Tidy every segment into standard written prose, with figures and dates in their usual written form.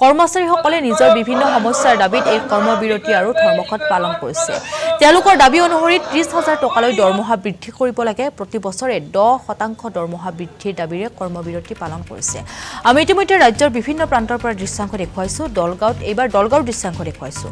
কৰ্মচাৰীসকলে নিজৰ বিভিন্ন সমস্যাৰ দাবীত এই কৰ্মবিৰতি আৰু ধৰ্মঘট পালন কৰিছে। তেওঁলোকৰ দাবী অনুসৰি ৩০,০০০ টকালৈ দৰমহা বৃদ্ধি কৰিব লাগে। প্ৰতি বছৰে 10% দৰমহা বৃদ্ধিৰ দাবীৰে কৰ্মবিৰতি পালন কৰিছে। আমি ইতিমধ্যে ৰাজ্যৰ বিভিন্ন প্ৰান্তৰ পৰা দৃশ্যাংশ দেখুৱাইছো। এইবাৰ দলগাঁৱৰ দৃশ্যাংশ দেখুৱাইছো।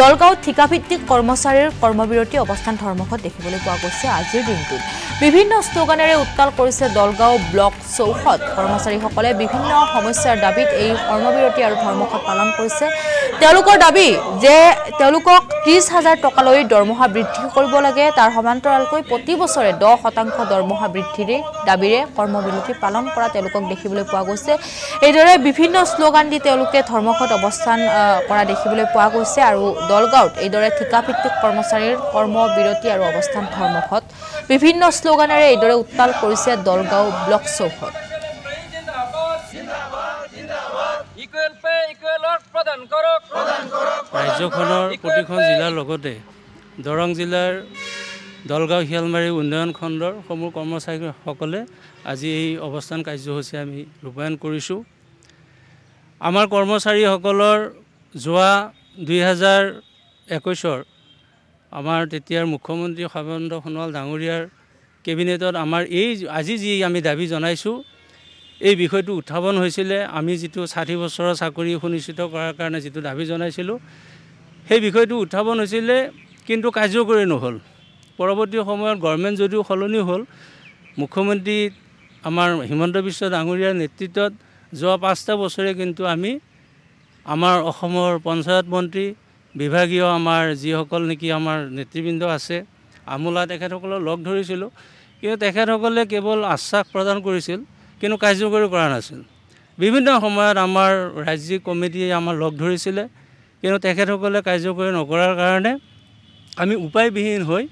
দলগাঁৱত ঠিকাভিত্তিক কৰ্মচাৰীৰ কৰ্মবিৰতি অৱস্থান ধৰ্মঘট দেখিবলৈ পোৱা গৈছে। আজিৰ দিনটোত বিভিন্ন শ্লোগানেৰে উত্তাল কৰিছে দলগাঁও ব্লক চৌহদ। কৰ্মচাৰীসকলে বিভিন্ন সমস্যাৰ দাবীত এই কৰ্মবিৰতি আৰু ধৰ্মঘট পালন কৰিছে। তেওঁলোকৰ দাবী যে তেওঁলোকক ৩০,০০০ টকালৈ দৰমহা বৃদ্ধি কৰিব লাগে। তাৰ সমান্তৰালকৈ প্ৰতি বছৰে 10% দৰমহা বৃদ্ধিৰ দাবীৰে কৰ্মবিৰতি পালন কৰা তেওঁলোকক দেখিবলৈ পোৱা গৈছে। এইদৰে বিভিন্ন শ্লোগান দি তেওঁলোকে ধৰ্মঘট অৱস্থান কৰা দেখিবলৈ পোৱা গৈছে। আৰু দলগাঁৱত এইদৰে ঠিকাভিত্তিক কৰ্মচাৰীৰ কৰ্মবিৰতি আৰু অৱস্থান ধৰ্মঘট বিভিন্ন শ্লোগানেৰে এইদৰে উত্তাল কৰিছে দলগাঁও ব্লক চৌহদ। ৰাজ্যখনৰ প্ৰতিখন জিলাৰ লগতে দৰং জিলাৰ দলগাঁও শিয়ালমাৰী উন্নয়ন খণ্ডৰ সমূহ কৰ্মচাৰীসকলে আজি এই অৱস্থান কাৰ্যসূচী আমি ৰূপায়ণ কৰিছোঁ। আমাৰ কৰ্মচাৰীসকলৰ যোৱা 2021 আমাৰ তেতিয়াৰ মুখ্যমন্ত্ৰী সৰ্বানন্দ সোণোৱাল ডাঙৰীয়াৰ কেবিনেটত আমাৰ আজি যি আমি দাবী জনাইছোঁ এই বিষয়টো উত্থাপন হৈছিলে। আমি যিটো 60 বছৰৰ চাকৰি সুনিশ্চিত কৰাৰ কাৰণে যিটো দাবী জনাইছিলোঁ সেই বিষয়টো উত্থাপন হৈছিলে, কিন্তু কাৰ্যকৰী নহ'ল। পৰৱৰ্তী সময়ত গভৰ্ণমেণ্ট যদিও সলনি হ'ল, মুখ্যমন্ত্ৰী আমাৰ হিমন্ত বিশ্ব ডাঙৰীয়াৰ নেতৃত্বত যোৱা 5টা বছৰে কিন্তু আমি আমাৰ অসমৰ পঞ্চায়ত মন্ত্ৰী বিভাগীয় আমাৰ যিসকল নেকি আমাৰ নেতৃবৃন্দ আছে আমোলা তেখেতসকলক লগ ধৰিছিলোঁ, কিন্তু তেখেতসকলে কেৱল আশ্বাস প্ৰদান কৰিছিল কিন্তু কাৰ্যকৰী কৰা নাছিল। বিভিন্ন সময়ত আমাৰ ৰাজ্যিক কমিটিয়ে আমাৰ লগ ধৰিছিলে, কিন্তু তেখেতসকলে কাৰ্যকৰী নকৰাৰ কাৰণে আমি উপায়বিহীন হৈ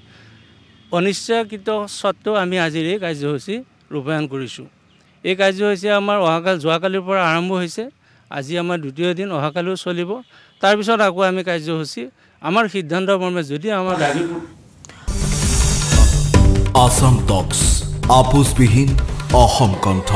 অনিশ্চয়কৃত স্বত্বেও আমি আজিৰ এই কাৰ্যসূচী ৰূপায়ণ কৰিছোঁ। এই কাৰ্যসূচী আমাৰ যোৱাকালিৰ পৰা আৰম্ভ হৈছে। আজি আমাৰ দ্বিতীয় দিন, অহাকালিও চলিব। তাৰপিছত আকৌ আমি কাৰ্যসূচী আমাৰ সিদ্ধান্ত মৰ্মে যদি আমাৰ দাবী আসাম টক্স আপোচবিহীন অসম কণ্ঠ।